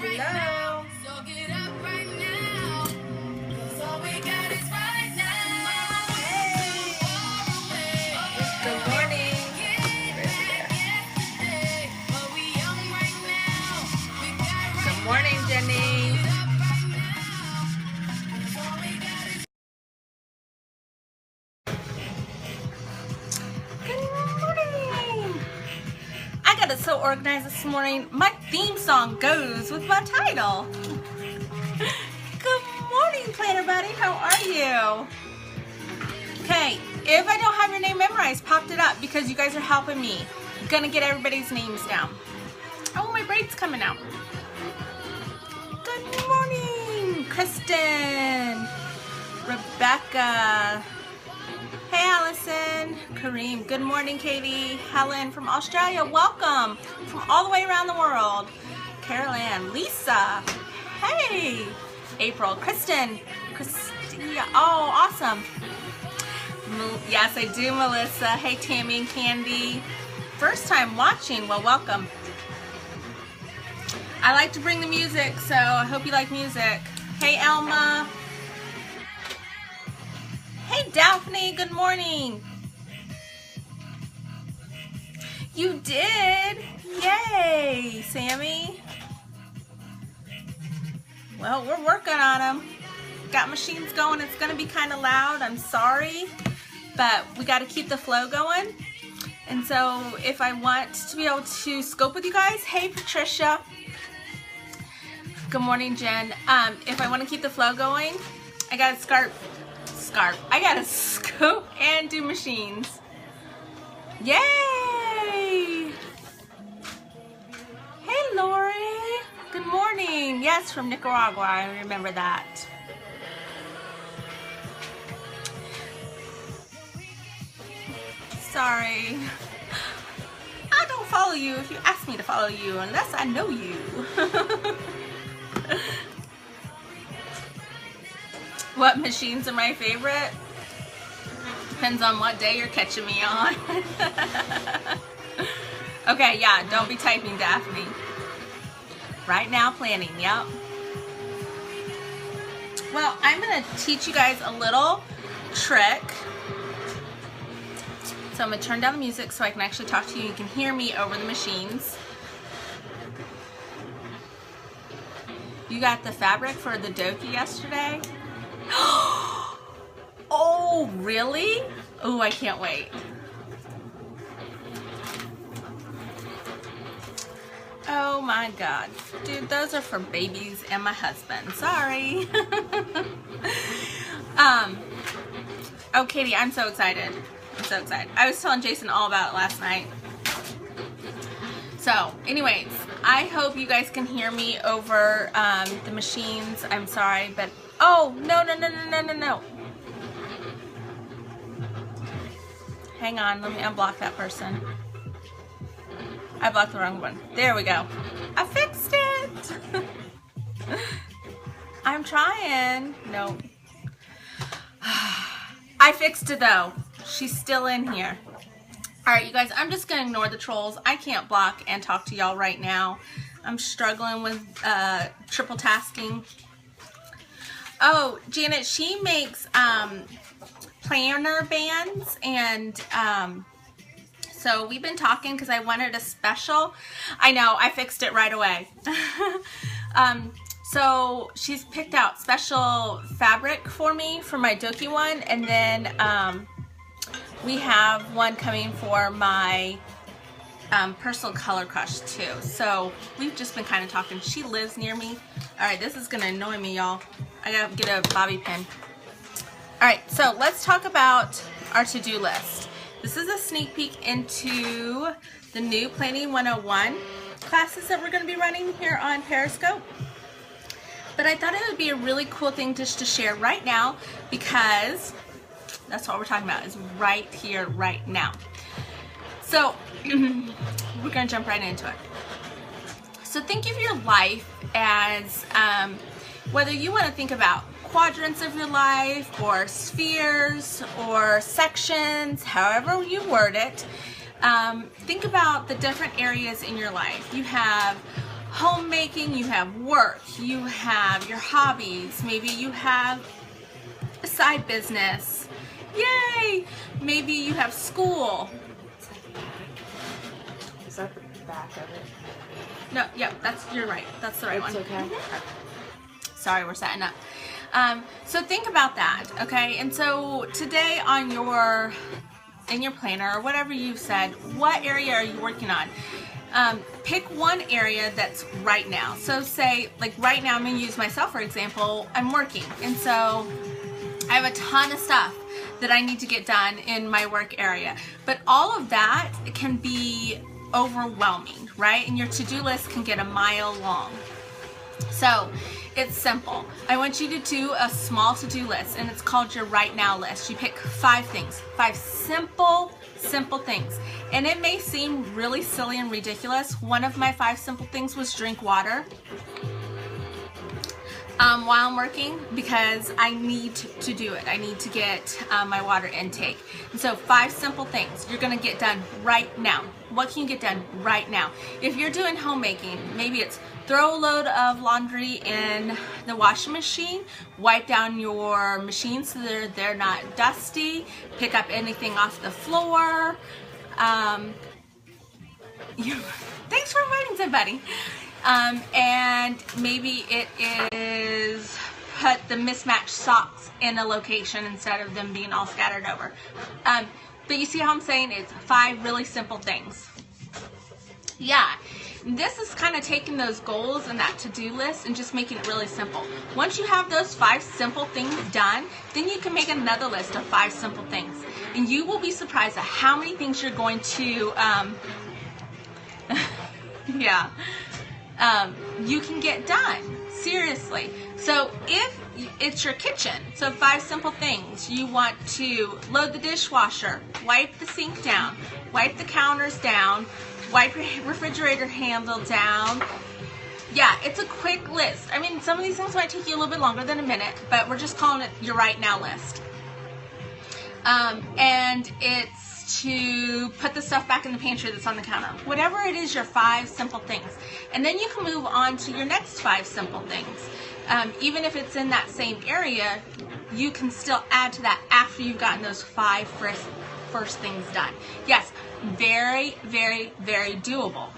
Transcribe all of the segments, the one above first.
Hello. Good morning. Good morning, Jenny. Good morning. I got it so organized this morning. My theme song goes with my title. Good morning, Planner Buddy. How are you? Okay, if I don't have your name memorized, popped it up because you guys are helping me. I'm gonna get everybody's names down. Oh, my braid's coming out. Good morning, Kristen, Rebecca. Hey, Allison, Kareem. Good morning, Katie. Helen from Australia. Welcome from all the way around the world. Carol Ann, Lisa. Hey, April, Kristen, Christia. Oh, awesome. Yes, I do, Melissa. Hey, Tammy and Candy. First time watching. Well, welcome. I like to bring the music, so I hope you like music. Hey, Elma. Hey, Daphne. Good morning. You did? Yay, Sammy. Well, we're working on them. Got machines going. It's going to be kind of loud. I'm sorry, but we got to keep the flow going. And so if I want to be able to scope with you guys, hey, Patricia. Good morning, Jen. If I want to keep the flow going, I got to I got to scope and do machines. Yay! Hey, Lori. Good morning. Yes, from Nicaragua. I remember that. Sorry. I don't follow you if you ask me to follow you unless I know you. What machines are my favorite? Depends on what day you're catching me on. Okay, yeah, don't be typing, Daphne. Right now, planning, yep. Well, I'm going to teach you guys a little trick. So I'm going to turn down the music so I can actually talk to you. You can hear me over the machines. You got the fabric for the doki yesterday? Oh, really? Oh, I can't wait. Oh my God. Dude, those are for babies and my husband. Sorry. Oh, Katie, I'm so excited. I'm so excited. I was telling Jason all about it last night. So, anyways, I hope you guys can hear me over the machines. I'm sorry, but oh, no. Hang on, let me unblock that person. I blocked the wrong one. There we go. I fixed it. I'm trying. No. I fixed it though. She's still in here. All right, you guys, I'm just gonna ignore the trolls. I can't block and talk to y'all right now. I'm struggling with triple tasking. Oh, Janet, she makes planner bands, and so we've been talking because I wanted a special. I know, I fixed it right away. So she's picked out special fabric for me for my doki one, and then we have one coming for my personal color crush too. So we've just been kind of talking. She lives near me. All right, this is gonna annoy me, y'all. I gotta get a bobby pin. All right, so let's talk about our to-do list. This is a sneak peek into the new Planning 101 classes that we're gonna be running here on Periscope. But I thought it would be a really cool thing just to share right now, because that's what we're talking about, is right here, right now. So we're gonna jump right into it. So think of your life as, whether you wanna think about quadrants of your life, or spheres, or sections, however you word it, think about the different areas in your life. You have homemaking, you have work, you have your hobbies, maybe you have a side business. Yay! Maybe you have school. Is that the back of it? No, yeah, you're right. That's the right one. It's okay. Sorry, we're setting up. So think about that, okay? And so today in your planner, or whatever you've said, what area are you working on? Pick one area that's right now. So say, like right now, I'm going to use myself for example. I'm working, and so I have a ton of stuff that I need to get done in my work area. But all of that can be overwhelming, right? And your to-do list can get a mile long. So it's simple. I want you to do a small to-do list, and it's called your right now list. You pick 5 things, 5 simple things. And it may seem really silly and ridiculous. One of my 5 simple things was drink water while I'm working, because I need to do it. I need to get my water intake. And so 5 simple things you're going to get done right now. What can you get done right now? If you're doing homemaking, maybe it's throw a load of laundry in the washing machine, wipe down your machine so they're not dusty, pick up anything off the floor. Thanks for inviting somebody. And maybe it is put the mismatched socks in a location instead of them being all scattered over. But you see how I'm saying it's 5 really simple things. Yeah, this is kind of taking those goals and that to-do list and just making it really simple. Once you have those 5 simple things done, then you can make another list of 5 simple things. And you will be surprised at how many things you're going to, you can get done. Seriously. So if it's your kitchen, so 5 simple things. You want to load the dishwasher, wipe the sink down, wipe the counters down, wipe your refrigerator handle down. Yeah, it's a quick list. I mean, some of these things might take you a little bit longer than a minute, but we're just calling it your right now list. And it's to put the stuff back in the pantry that's on the counter. Whatever it is, your 5 simple things. And then you can move on to your next 5 simple things. Even if it's in that same area, you can still add to that after you've gotten those 5 first things done. Yes, very, very, very doable.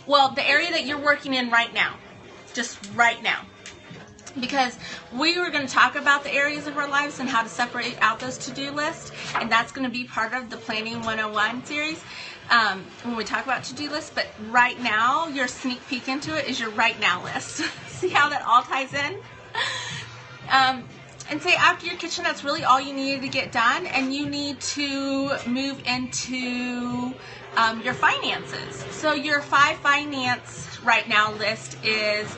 Well, the area that you're working in right now, just right now, because we were going to talk about the areas of our lives and how to separate out those to-do lists, and that's going to be part of the Planning 101 series when we talk about to-do lists. But right now, your sneak peek into it is your right now list. See how that all ties in? And say after your kitchen, that's really all you needed to get done, and you need to move into your finances. So your 5 finance right now list is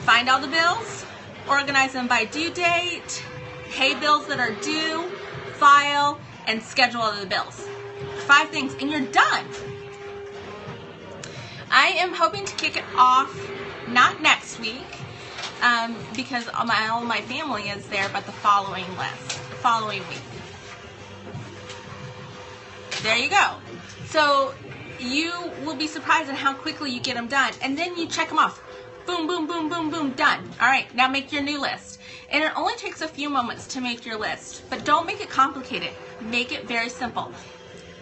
find all the bills, organize them by due date, pay bills that are due, file, and schedule all of the bills. 5 things, and you're done. I am hoping to kick it off not next week, because all my family is there, but the following week. There you go. So you will be surprised at how quickly you get them done, and then you check them off. Boom, boom, boom, boom, boom, done. All right, now make your new list. And it only takes a few moments to make your list, but don't make it complicated. Make it very simple.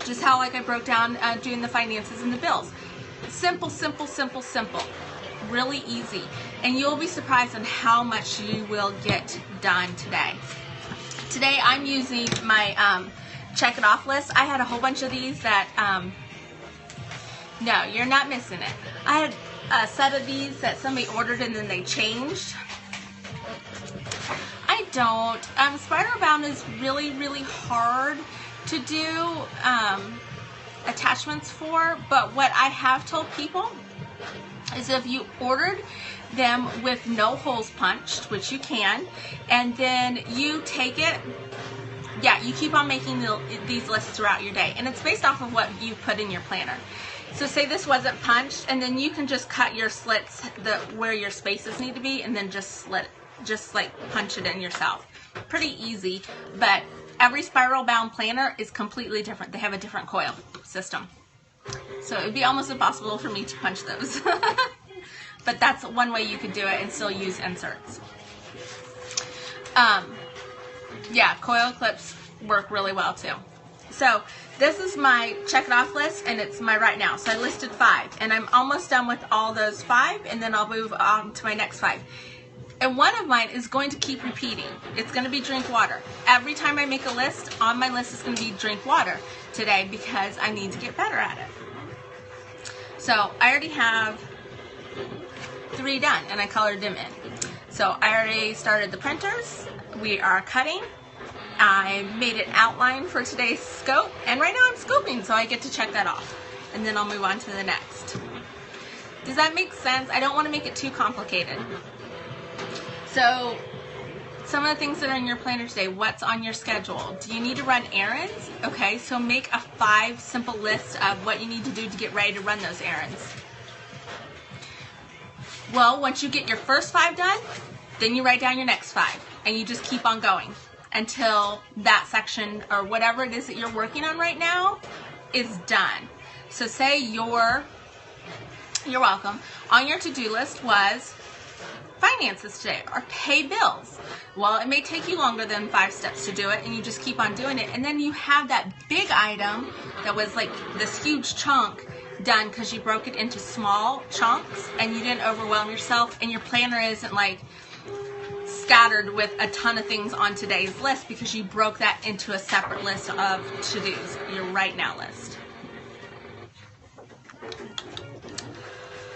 Just how like I broke down doing the finances and the bills. Simple, simple, simple, simple. Really easy. And you'll be surprised on how much you will get done today. Today I'm using my check it off list. I had a whole bunch of these that, no, you're not missing it. I had a set of these that somebody ordered and then they changed. I don't. Spiral bound is really, really hard to do attachments for, but what I have told people is if you ordered them with no holes punched, which you can, and then you take it, yeah, you keep on making these lists throughout your day, and it's based off of what you put in your planner. So say this wasn't punched, and then you can just cut your slits where your spaces need to be, and then just like punch it in yourself. Pretty easy, but every spiral bound planner is completely different. They have a different coil system. So it would be almost impossible for me to punch those. But that's one way you could do it and still use inserts. Yeah, coil clips work really well too. So this is my check it off list, and it's my right now. So I listed 5, and I'm almost done with all those 5, and then I'll move on to my next 5. And one of mine is going to keep repeating. It's going to be drink water. Every time I make a list, on my list is going to be drink water today because I need to get better at it. So I already have 3 done, and I colored them in. So I already started the printers. We are cutting. I made an outline for today's scope, and right now I'm scoping, so I get to check that off. And then I'll move on to the next. Does that make sense? I don't want to make it too complicated. So some of the things that are in your planner today, what's on your schedule? Do you need to run errands? Okay, so make a 5 simple list of what you need to do to get ready to run those errands. Well, once you get your first 5 done, then you write down your next 5, and you just keep on going until that section or whatever it is that you're working on right now is done. So say you're welcome. On your to-do list was finances today or pay bills. Well, it may take you longer than 5 steps to do it, and you just keep on doing it, and then you have that big item that was like this huge chunk done because you broke it into small chunks and you didn't overwhelm yourself, and your planner isn't like scattered with a ton of things on today's list because you broke that into a separate list of to-dos, your right now list.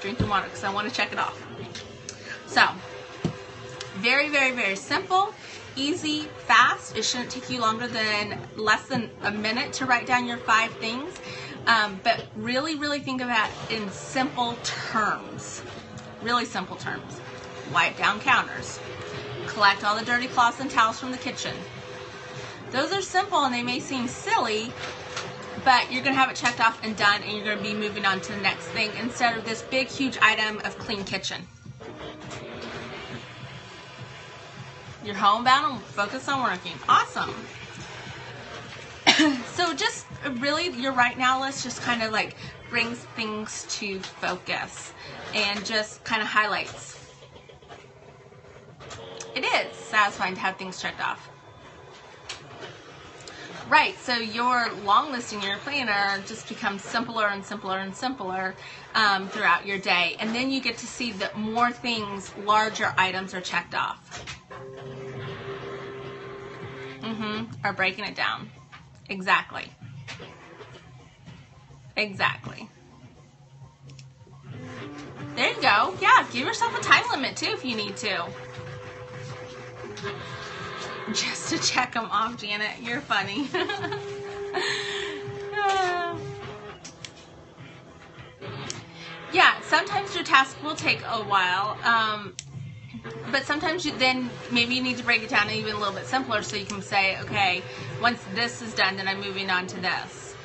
Drinking water because I want to check it off. So, very, very, very simple, easy, fast. It shouldn't take you longer than less than a minute to write down your 5 things. But really, really think of that in simple terms. Really simple terms. Wipe down counters. Collect all the dirty cloths and towels from the kitchen. Those are simple and they may seem silly, but you're going to have it checked off and done, and you're going to be moving on to the next thing instead of this big, huge item of clean kitchen. You're homebound and focused on working. Awesome. So just really your right now list just kind of like brings things to focus and just kind of highlights. It is satisfying to have things checked off. Right, so your long list in your planner just becomes simpler and simpler and simpler throughout your day. And then you get to see that more things, larger items are checked off. Are breaking it down. Exactly. Exactly. There you go. Yeah, give yourself a time limit too if you need to. Just to check them off, Janet. You're funny. Yeah, sometimes your task will take a while. But sometimes then maybe you need to break it down even a little bit simpler so you can say, okay, once this is done, then I'm moving on to this.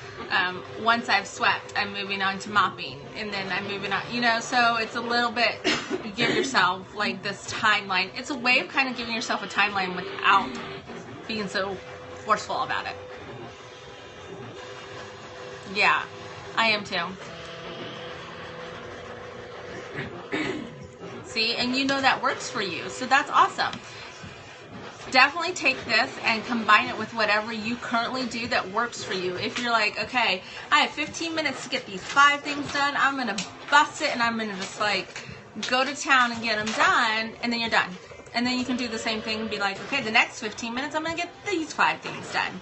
Once I've swept, I'm moving on to mopping, and then I'm moving on, you know, so it's a little bit, you give yourself like this timeline. It's a way of kind of giving yourself a timeline without being so forceful about it. Yeah, I am too. See, and you know that works for you, so that's awesome. Definitely take this and combine it with whatever you currently do that works for you. If you're like, okay, I have 15 minutes to get these 5 things done, I'm going to bust it and I'm going to just like go to town and get them done, and then you're done. And then you can do the same thing and be like, okay, the next 15 minutes I'm going to get these 5 things done.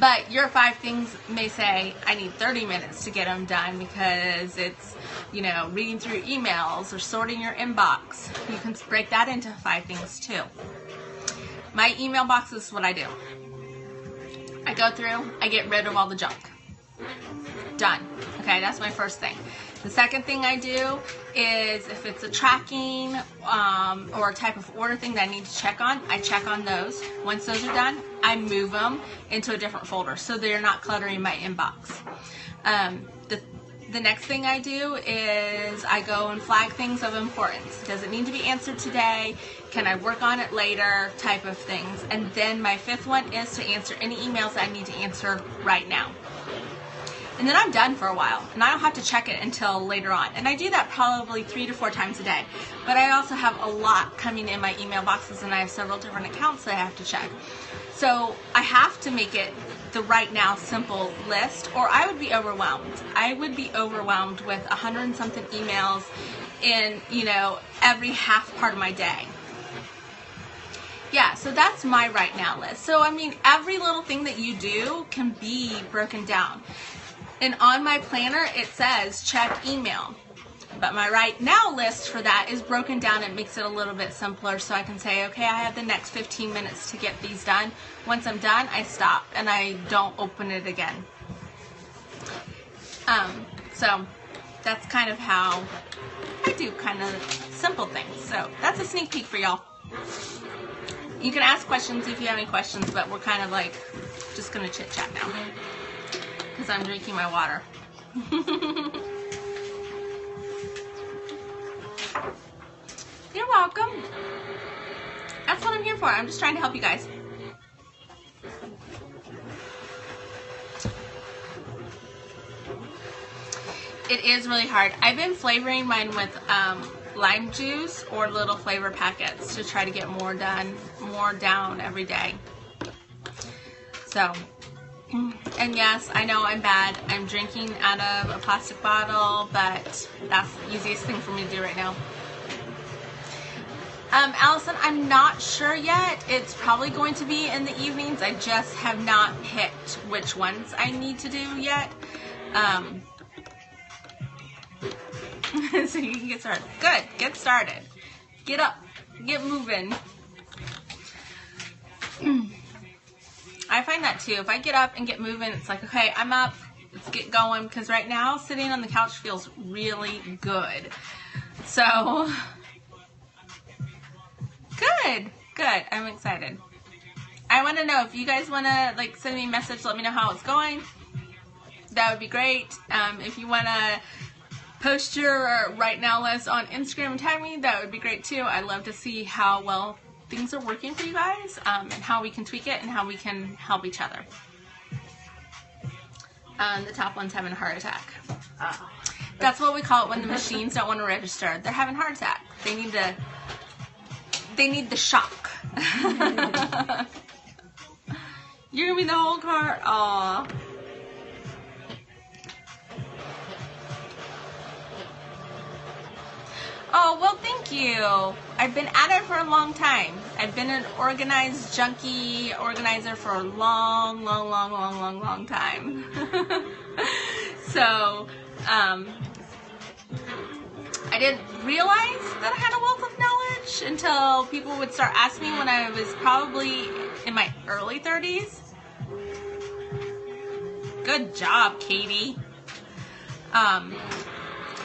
But your 5 things may say, I need 30 minutes to get them done because it's, you know, reading through emails or sorting your inbox. You can break that into 5 things too. My email box is what I do. I go through, I get rid of all the junk. Done. Okay, that's my first thing. The second thing I do is if it's a tracking or a type of order thing that I need to check on, I check on those. Once those are done, I move them into a different folder so they're not cluttering my inbox. The next thing I do is I go and flag things of importance. Does it need to be answered today? Can I work on it later? Type of things. And then my 5th one is to answer any emails that I need to answer right now. and then I'm done for a while, and I don't have to check it until later on. And I do that probably 3 to 4 times a day. But I also have a lot coming in my email boxes, and I have several different accounts that I have to check. So I have to make it the right now simple list, or I would be overwhelmed. I would be overwhelmed with 100 and something emails in, you know, every half part of my day. Yeah, so that's my right now list. So, I mean, every little thing that you do can be broken down. And on my planner, it says check email. But my right now list for that is broken down. It makes it a little bit simpler, so I can say, okay, I have the next 15 minutes to get these done. Once I'm done, I stop and I don't open it again. So that's kind of how I do kind of simple things. So that's a sneak peek for y'all. You can ask questions if you have any questions, but we're kind of like just going to chit chat now because I'm drinking my water. You're welcome. That's what I'm here for. I'm just trying to help you guys. It is really hard. I've been flavoring mine with lime juice or little flavor packets to try to get more down every day. So, and yes, I know I'm bad. I'm drinking out of a plastic bottle, but that's the easiest thing for me to do right now. Allison, I'm not sure yet. It's probably going to be in the evenings. I just have not picked which ones I need to do yet. So you can get started. Good. Get started. Get up. Get moving. I find that too. If I get up and get moving, it's like, okay, I'm up. Let's get going. Because right now, sitting on the couch feels really good. So, good. I'm excited. I want to know if you guys want to like send me a message, let me know how it's going. That would be great. If you want to post your right now list on Instagram and tag me, that would be great too. I'd love to see how well things are working for you guys, and how we can tweak it and how we can help each other. The top one's having a heart attack. That's what we call it when the machines don't want to register. They're having a heart attack. They need the shock. You're gonna be the whole car. Aww. Oh, well, thank you. I've been at it for a long time. I've been an organized junkie organizer for a long time. So, I didn't realize that I had a wealth of knowledge until people would start asking me when I was probably in my early 30s. Good job, Katie.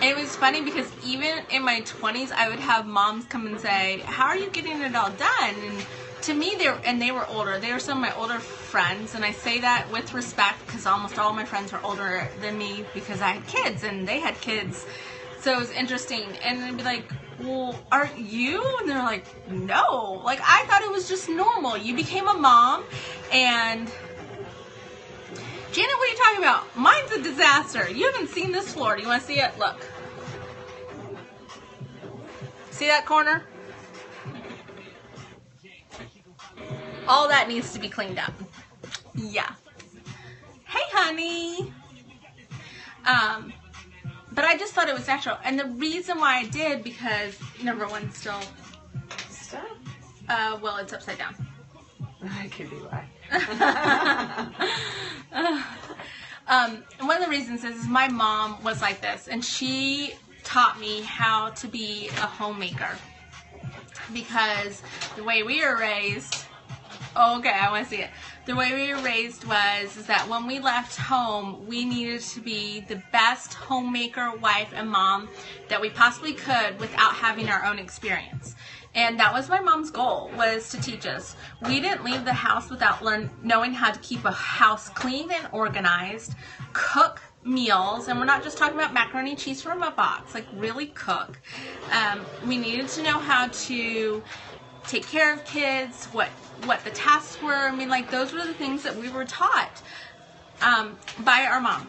It was funny because even in my 20s, I would have moms come and say, how are you getting it all done? And to me, they were older. They were some of my older friends, and I say that with respect because almost all my friends are older than me because I had kids and they had kids. So it was interesting. And they'd be like, well, aren't you? And they're like, no. Like, I thought it was just normal. You became a mom, and Janet, what are you talking about? Mine's a disaster. You haven't seen this floor. Do you want to see it? Look. See that corner? All that needs to be cleaned up. Yeah. Hey, honey. But I just thought it was natural. And the reason why I did, because number one, still stuff. Well, it's upside down. That could be why. One of the reasons is my mom was like this, and she taught me how to be a homemaker, because the way we were raised, okay, I want to see it. The way we were raised is that when we left home, we needed to be the best homemaker, wife, and mom that we possibly could without having our own experience. And that was my mom's goal, was to teach us. We didn't leave the house without knowing how to keep a house clean and organized, cook meals, and we're not just talking about macaroni and cheese from a box, like really cook. We needed to know how to take care of kids, what the tasks were. I mean, like, those were the things that we were taught by our mom.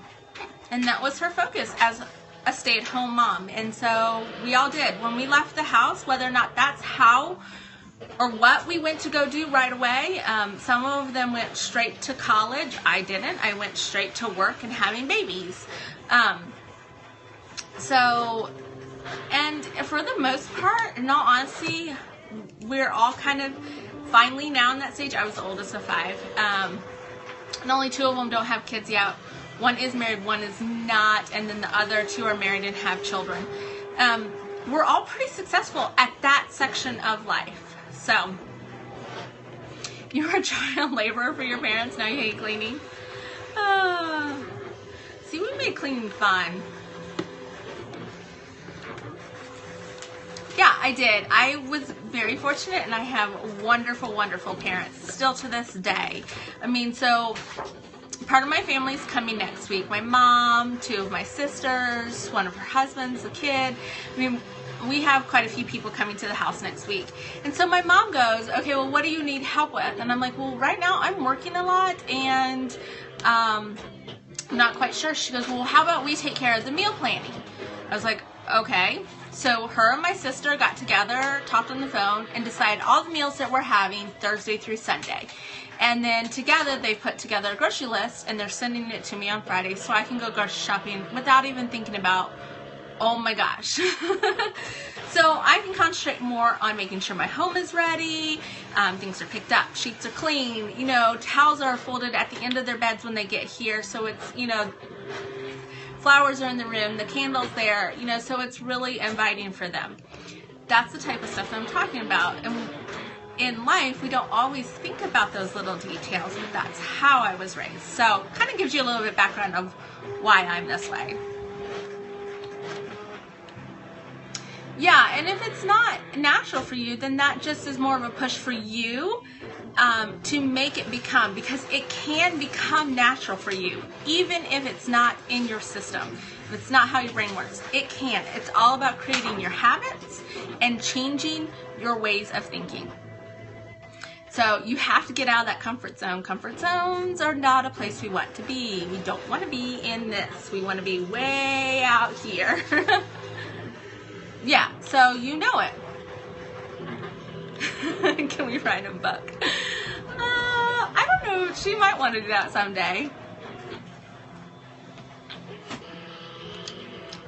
And that was her focus as a stay-at-home mom. And so we all did. When we left the house, whether or not that's how or what we went to go do right away, some of them went straight to college. I didn't. I went straight to work and having babies. And for the most part, in all honesty, we're all kind of finally now in that stage. I was the oldest of 5. And only 2 of them don't have kids yet. One is married, one is not, and then the other 2 are married and have children. We're all pretty successful at that section of life. So, you were a child laborer for your parents, now you hate cleaning. See, we made cleaning fun. Yeah, I did. I was very fortunate, and I have wonderful, wonderful parents still to this day. I mean, so part of my family's coming next week. My mom, 2 of my sisters, one of her husbands, a kid. I mean, we have quite a few people coming to the house next week. And so my mom goes, okay, well, what do you need help with? And I'm like, well, right now I'm working a lot, and I'm not quite sure. She goes, well, how about we take care of the meal planning? I was like, okay. So her and my sister got together, talked on the phone, and decided all the meals that we're having Thursday through Sunday. And then together they put together a grocery list, and they're sending it to me on Friday so I can go grocery shopping without even thinking about, oh my gosh. So I can concentrate more on making sure my home is ready, things are picked up, sheets are clean, you know, towels are folded at the end of their beds when they get here, so it's, you know, flowers are in the room, the candles there, you know, so it's really inviting for them. That's the type of stuff that I'm talking about. And in life, we don't always think about those little details, but that's how I was raised. So kind of gives you a little bit of background of why I'm this way. Yeah, and if it's not natural for you, then that just is more of a push for you to make it become, because it can become natural for you, even if it's not in your system, if it's not how your brain works. It can. It's all about creating your habits and changing your ways of thinking. So you have to get out of that comfort zone. Comfort zones are not a place we want to be. We don't want to be in this. We want to be way out here. Yeah, so you know it. Can we write a book? I don't know. She might want to do that someday.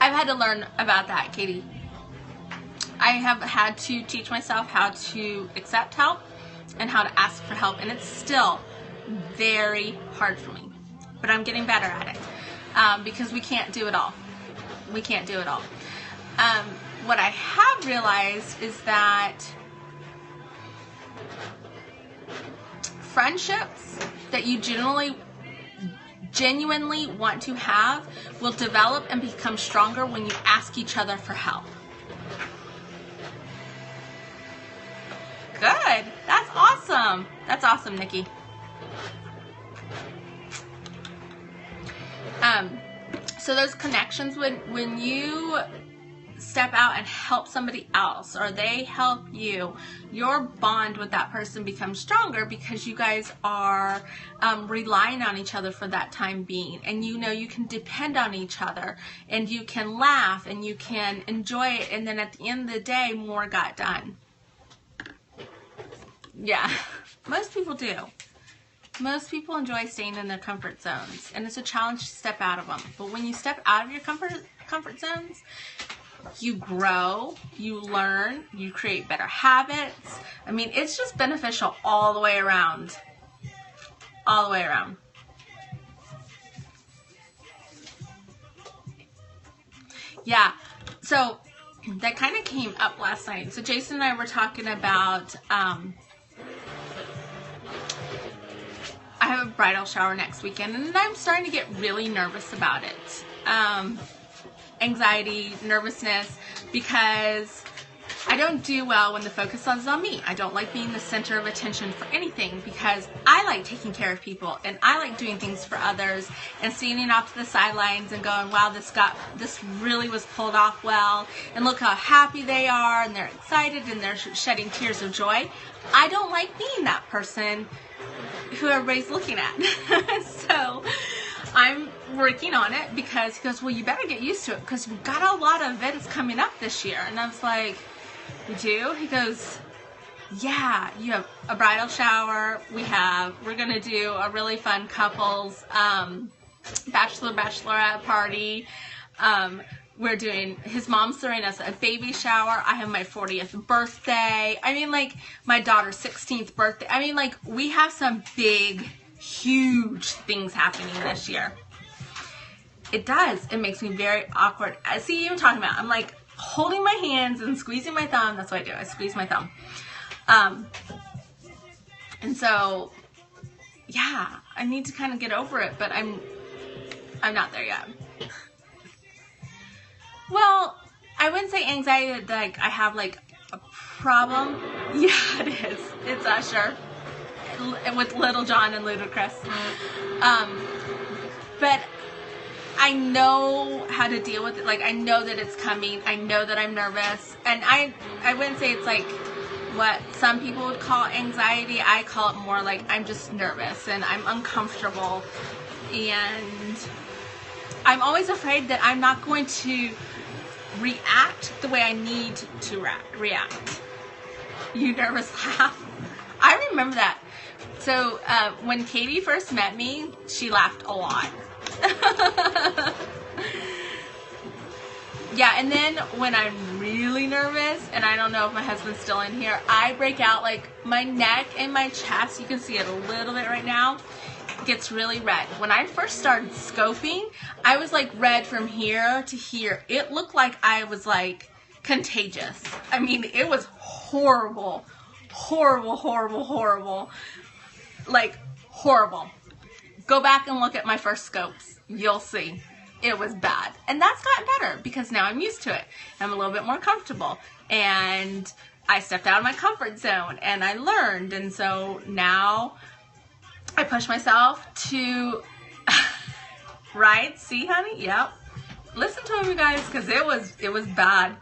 I've had to learn about that, Katie. I have had to teach myself how to accept help and how to ask for help, and it's still very hard for me. But I'm getting better at it because we can't do it all. We can't do it all. What I have realized is that friendships that you genuinely want to have will develop and become stronger when you ask each other for help. Good. That's awesome. That's awesome, Nikki. So those connections, when you step out and help somebody else, or they help you, your bond with that person becomes stronger because you guys are relying on each other for that time being, and you know you can depend on each other, and you can laugh and you can enjoy it, and then at the end of the day more got done. Yeah, most people do. Most people enjoy staying in their comfort zones, and it's a challenge to step out of them. But when you step out of your comfort zones, you grow, you learn, you create better habits. I mean, it's just beneficial all the way around. All the way around. Yeah, so that kind of came up last night. So Jason and I were talking about, I have a bridal shower next weekend, and I'm starting to get really nervous about it. Anxiety, nervousness, because I don't do well when the focus is on me. I don't like being the center of attention for anything, because I like taking care of people, and I like doing things for others, and standing off to the sidelines and going, wow, this really was pulled off well, and look how happy they are, and they're excited, and they're shedding tears of joy. I don't like being that person who everybody's looking at. So I'm working on it because he goes, well, you better get used to it because we've got a lot of events coming up this year. And I was like, we do? He goes, yeah, you have a bridal shower. We're going to do a really fun couples bachelorette party. His mom's throwing us a baby shower. I have my 40th birthday. I mean, like, my daughter's 16th birthday. I mean, like, we have some big, huge things happening this year. It does. It makes me very awkward. I see you I'm talking about. I'm like holding my hands and squeezing my thumb. That's what I do. I squeeze my thumb. And so, yeah, I need to kind of get over it, but I'm not there yet. Well, I wouldn't say anxiety, like I have like a problem. Yeah, it is. It's Usher with Little John and Ludacris. But I know how to deal with it. Like, I know that it's coming. I know that I'm nervous. And I wouldn't say it's like what some people would call anxiety. I call it more like I'm just nervous and I'm uncomfortable. And I'm always afraid that I'm not going to react the way I need to react. You nervous laugh? I remember that. So when Katie first met me, she laughed a lot. Yeah, and then when I'm really nervous, and I don't know if my husband's still in here, I break out, like my neck and my chest, you can see it a little bit right now, gets really red. When I first started scoping, I was like red from here to here. It looked like I was like contagious. I mean, it was horrible, horrible, horrible, horrible, like horrible. Go back and look at my first scopes. You'll see. It was bad. And that's gotten better because now I'm used to it. I'm a little bit more comfortable. And I stepped out of my comfort zone and I learned. And so now I push myself to, right? See, honey? Yep. Listen to him, you guys, because it was bad.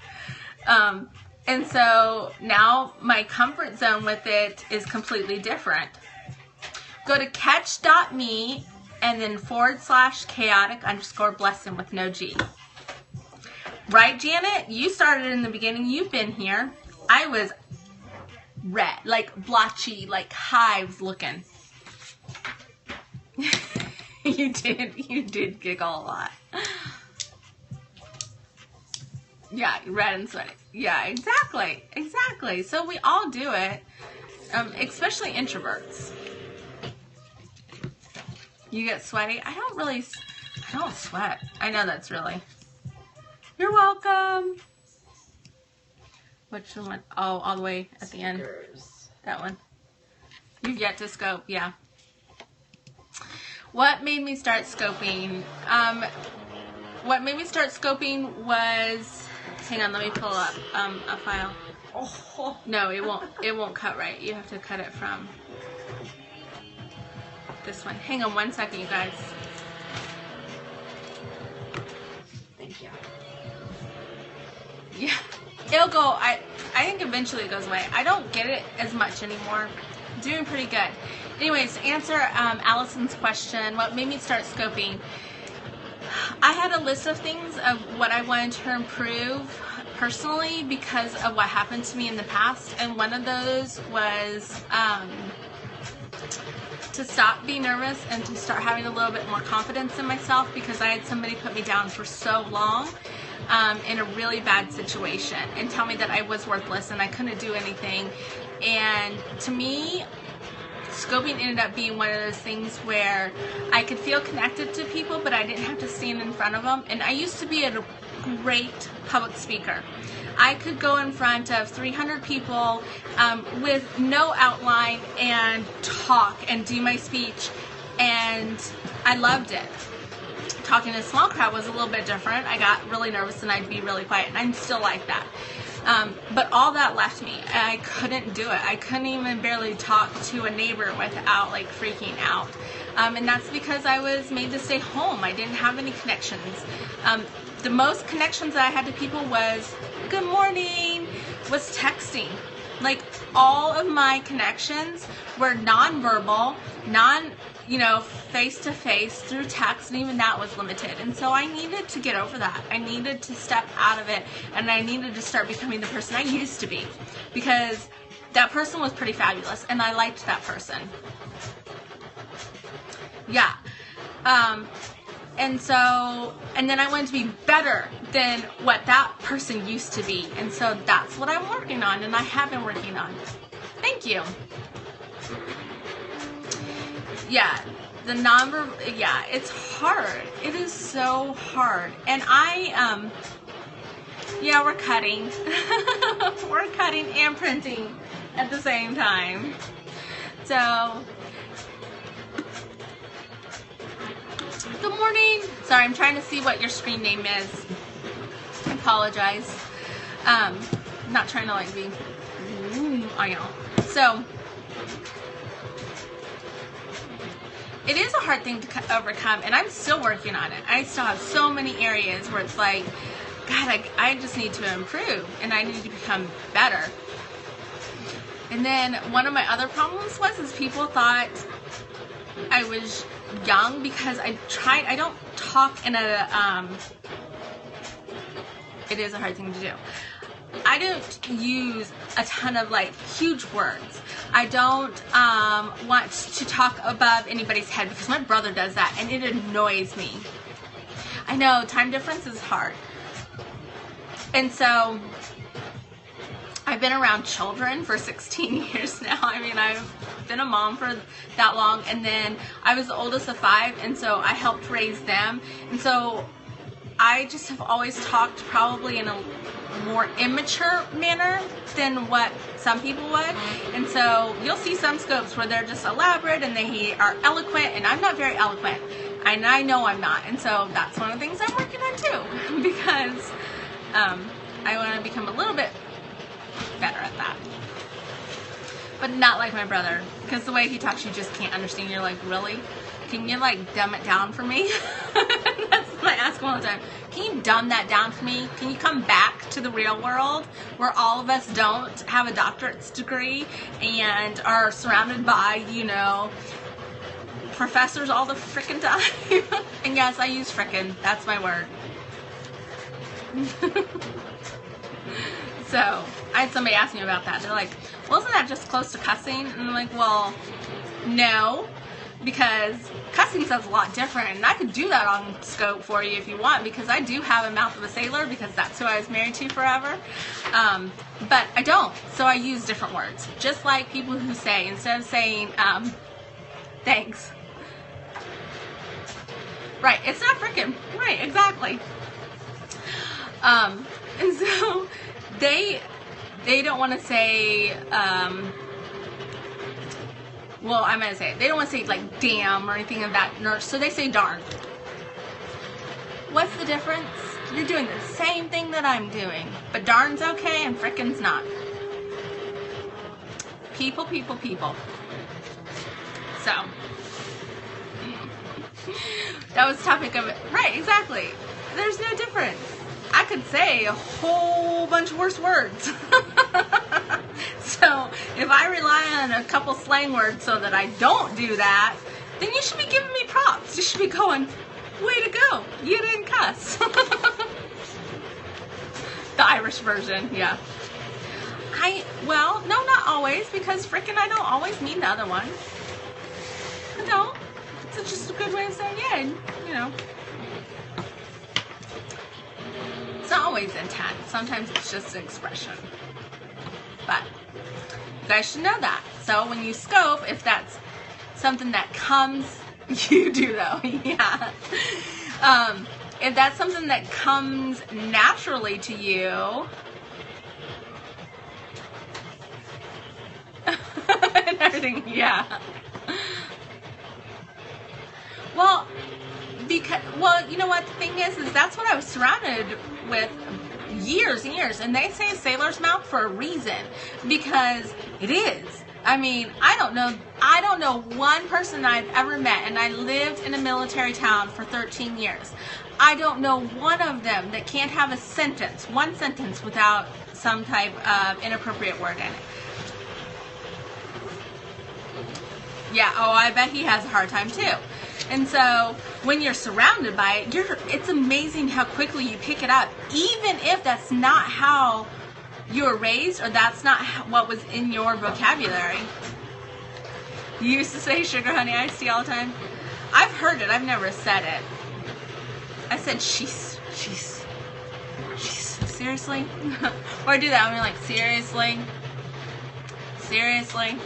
And so now my comfort zone with it is completely different. Go to catch.me and then /chaotic_blessing with no G. Right, Janet? You started in the beginning. You've been here. I was red, like blotchy, like hives looking. You did giggle a lot. Yeah, red and sweaty. Yeah, exactly. So we all do it, especially introverts. You get sweaty? I don't sweat. I know that's really. You're welcome. Which one? Oh, all the way at the end. That one. You've yet to scope, yeah. What made me start scoping? What made me start scoping was, hang on, let me pull up a file. Oh, no, it won't cut right. You have to cut it from this one. Hang on one second, you guys. Thank you. Yeah, it'll go. I think eventually it goes away. I don't get it as much anymore. I'm doing pretty good. Anyways, to answer Allison's question, what made me start scoping? I had a list of things of what I wanted to improve personally because of what happened to me in the past, and one of those was to stop being nervous and to start having a little bit more confidence in myself, because I had somebody put me down for so long in a really bad situation and tell me that I was worthless and I couldn't do anything. And to me, scoping ended up being one of those things where I could feel connected to people, but I didn't have to stand in front of them. And I used to be a great public speaker. I could go in front of 300 people with no outline and talk and do my speech, and I loved it. Talking to a small crowd was a little bit different. I got really nervous and I'd be really quiet, and I'm still like that. But all that left me. I couldn't do it. I couldn't even barely talk to a neighbor without like freaking out. And that's because I was made to stay home. I didn't have any connections. The most connections that I had to people was good morning, was texting. Like all of my connections were nonverbal, you know, face-to-face through text, and even that was limited. And so I needed to get over that. I needed to step out of it, and I needed to start becoming the person I used to be, because that person was pretty fabulous, and I liked that person. Yeah. And then I wanted to be better than what that person used to be. And so that's what I'm working on, and I have been working on. Thank you. Yeah, it's hard. It is so hard. And yeah, we're cutting. We're cutting and printing at the same time. So, good morning. Sorry, I'm trying to see what your screen name is. I apologize. Not trying to like be, I know. So, it is a hard thing to overcome, and I'm still working on it. I still have so many areas where it's like, God, I just need to improve, and I need to become better. And then one of my other problems is people thought I was young because I don't talk in a, it is a hard thing to do. I don't use a ton of like huge words. I don't want to talk above anybody's head because my brother does that and it annoys me. I know time difference is hard. And so I've been around children for 16 years now. I mean, I've been a mom for that long, and then I was the oldest of 5, and so I helped raise them. And so I just have always talked probably in a more immature manner than what some people would. And so you'll see some scopes where they're just elaborate and they are eloquent, and I'm not very eloquent, and I know I'm not. And so that's one of the things I'm working on too, because I want to become a little bit better at that, but not like my brother, because the way he talks you just can't understand. You're like, really? Can you like dumb it down for me? That's what I ask him all the time. Can you dumb that down for me? Can you come back to the real world where all of us don't have a doctorate's degree and are surrounded by, you know, professors all the frickin' time? And yes, I use frickin'. That's my word. So, I had somebody ask me about that. They're like, well, isn't that just close to cussing? And I'm like, well, no, because cussing sounds a lot different. And I could do that on scope for you if you want, because I do have a mouth of a sailor, because that's who I was married to forever. But I don't. So I use different words. Just like people who say, instead of saying, thanks. Right, it's not frickin'. Right, exactly. And so they don't want to say, well, I'm going to say it. They don't want to say like damn or anything of that nature, so they say darn. What's the difference? You're doing the same thing that I'm doing, but darn's okay and frickin's not. People. So, that was the topic of it. Right, exactly. There's no difference. I could say a whole bunch of worse words. So if I rely on a couple slang words so that I don't do that, then you should be giving me props. You should be going, way to go, you didn't cuss. The Irish version, yeah. Well, no, not always, because frickin' I don't always mean the other one. I don't. It's just a good way of saying, yeah, you know. It's not always intent. Sometimes it's just an expression. But you guys should know that. So when you scope, if that's something that comes, you do though, yeah. If that's something that comes naturally to you, and everything, yeah. Well, you know what the thing is that's what I was surrounded with years and years, and they say sailor's mouth for a reason, because it is. I mean, I don't know one person I've ever met, and I lived in a military town for 13 years. I don't know one of them that can't have one sentence without some type of inappropriate word in it. Yeah, oh, I bet he has a hard time too. And so when you're surrounded by it, it's amazing how quickly you pick it up, even if that's not how you were raised or that's not what was in your vocabulary. You used to say sugar honey iced tea all the time. I've heard it. I've never said it. I said she's seriously? Or I do that when you're like, seriously? Seriously?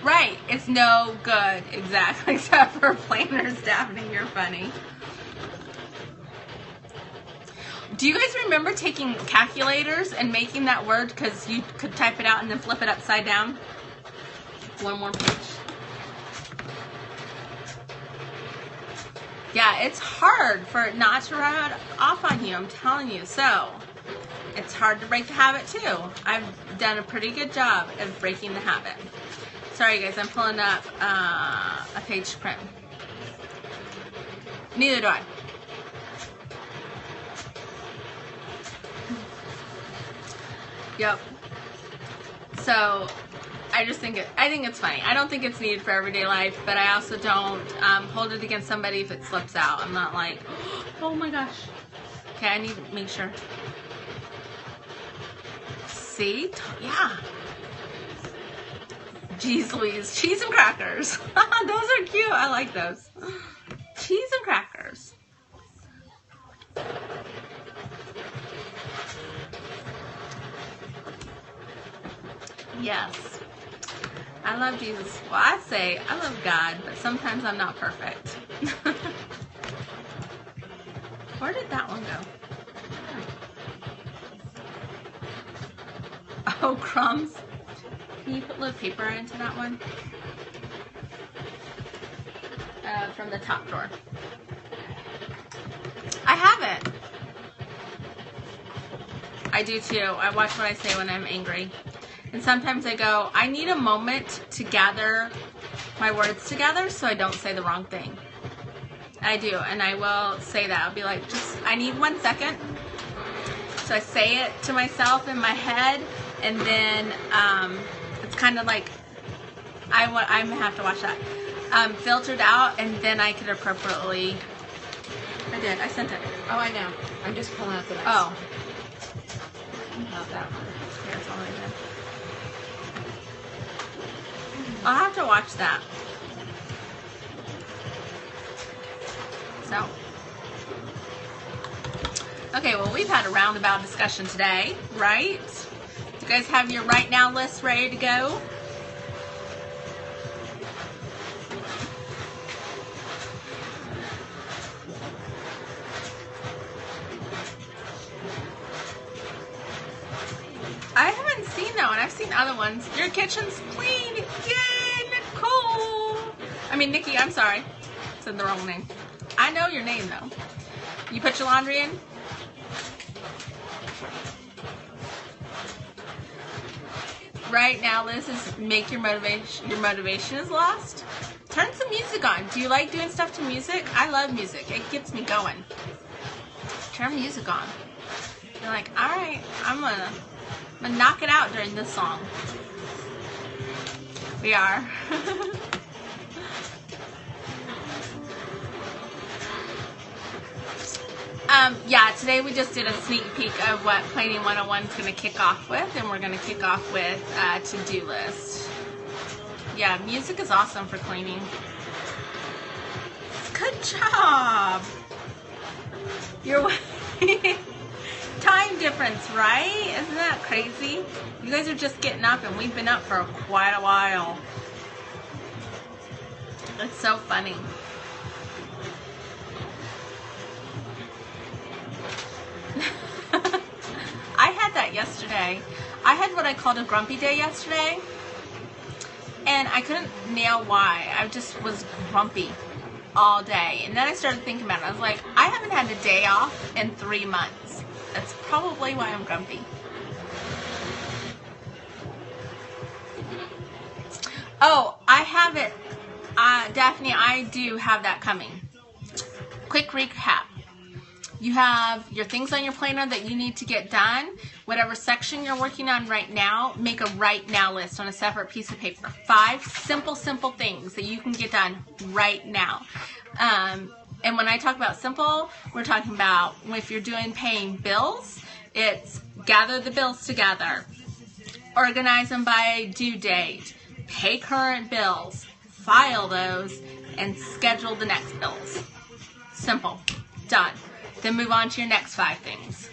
Right, it's no good, exactly, except for planners, Daphne, you're funny. Do you guys remember taking calculators and making that word because you could type it out and then flip it upside down? One more page. Yeah, it's hard for it not to rub off on you, I'm telling you. So, it's hard to break the habit too. I've done a pretty good job of breaking the habit. Sorry guys, I'm pulling up a page to print. Neither do I. Yep. So I think it's funny. I don't think it's needed for everyday life, but I also don't hold it against somebody if it slips out. I'm not like, oh my gosh. Okay, I need to make sure. See? Yeah. Jeez Louise. Cheese and crackers. Those are cute. I like those. Cheese and crackers. Yes. I love Jesus. Well, I say I love God, but sometimes I'm not perfect. Where did that one go? Oh, crumbs. Can you put a little paper into that one? From the top drawer. I haven't. I do too. I watch what I say when I'm angry. And sometimes I go, I need a moment to gather my words together so I don't say the wrong thing. I do, and I will say that. I'll be like, I need 1 second. So I say it to myself in my head, and then it's kind of like, I'm gonna have to watch that. Filtered out, and then I could appropriately. I sent it. Oh, I know. I'm just pulling out the rest. Oh. Not that one. Here's all I did. I'll have to watch that. So. Okay, well, we've had a roundabout discussion today, right? You guys have your right now list ready to go? I haven't seen that one. I've seen other ones. Your kitchen's clean. Yay, Nicole. I mean, Nikki, I'm sorry. Said the wrong name. I know your name, though. You put your laundry in? Right now, Liz is make your motivation is lost. Turn some music on. Do you like doing stuff to music? I love music. It gets me going. Turn music on. You're like, all right, I'm gonna knock it out during this song. We are. Yeah, today we just did a sneak peek of what Planning 101 is going to kick off with, and we're going to kick off with to-do list. Yeah, music is awesome for cleaning. Good job. You're time difference, right? Isn't that crazy? You guys are just getting up, and we've been up for quite a while. It's so funny. I had that yesterday. I had what I called a grumpy day yesterday, and I couldn't nail why. I just was grumpy all day. And then I started thinking about it. I was like, I haven't had a day off in 3 months. That's probably why I'm grumpy. Oh, I have it. Daphne, I do have that coming. Quick recap. You have your things on your planner that you need to get done. whatever section you're working on right now, make a right now list on a separate piece of paper. 5 simple things that you can get done right now. And when I talk about simple, we're talking about if you're doing paying bills, it's gather the bills together, organize them by due date, pay current bills, file those, and schedule the next bills. Simple. Done. Then move on to your next 5 things.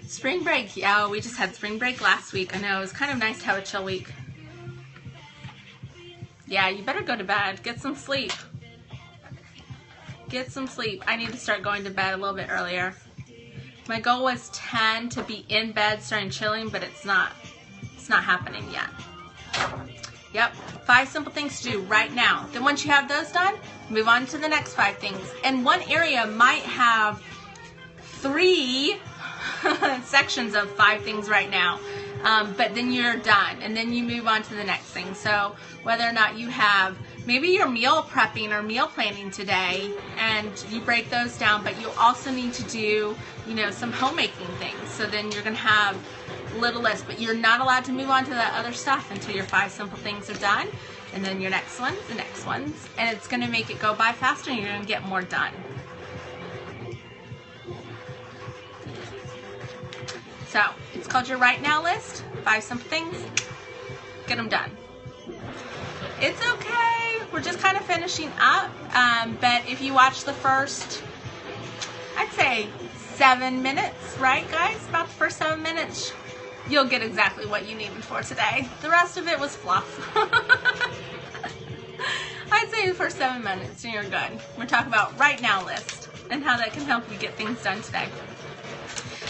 Spring break. Yeah, we just had spring break last week. I know, it was kind of nice to have a chill week. Yeah, you better go to bed. Get some sleep. Get some sleep. I need to start going to bed a little bit earlier. My goal was 10 to be in bed starting chilling, but it's not happening yet. Yep, 5 simple things to do right now. Then once you have those done, move on to the next 5 things. And one area might have 3 sections of 5 things right now. But then you're done, and then you move on to the next thing. So whether or not you have, maybe you're meal prepping or meal planning today, and you break those down, but you also need to do, some homemaking things. So then you're going to have a little list, but you're not allowed to move on to that other stuff until your 5 simple things are done, and then your next ones, the next ones, and it's going to make it go by faster, and you're going to get more done. So, it's called your right now list. 5 simple things. Get them done. It's okay. We're just kind of finishing up. But if you watch the first, I'd say 7 minutes, right guys? About the first 7 minutes, you'll get exactly what you needed for today. The rest of it was fluff. I'd say the first 7 minutes and you're good. We're talking about right now list and how that can help you get things done today.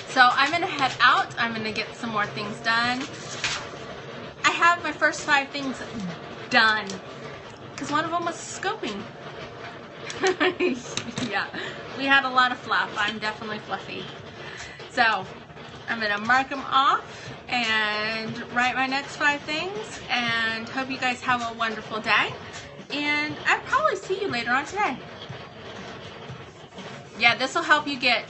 So I'm going to head out. I'm going to get some more things done. I have my first 5 things done because one of them was scoping. Yeah, we had a lot of fluff. I'm definitely fluffy. So I'm going to mark them off and write my next 5 things, and hope you guys have a wonderful day. And I'll probably see you later on today. Yeah, this will help you get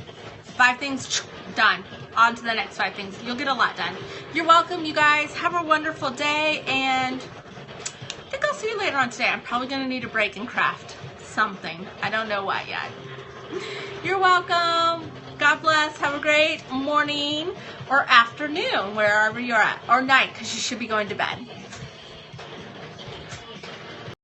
5 things done. On to the next 5 things. You'll get a lot done. You're welcome, you guys. Have a wonderful day, and I think I'll see you later on today. I'm probably going to need a break and craft something. I don't know what yet. You're welcome. God bless. Have a great morning or afternoon, wherever you're at, or night, because you should be going to bed.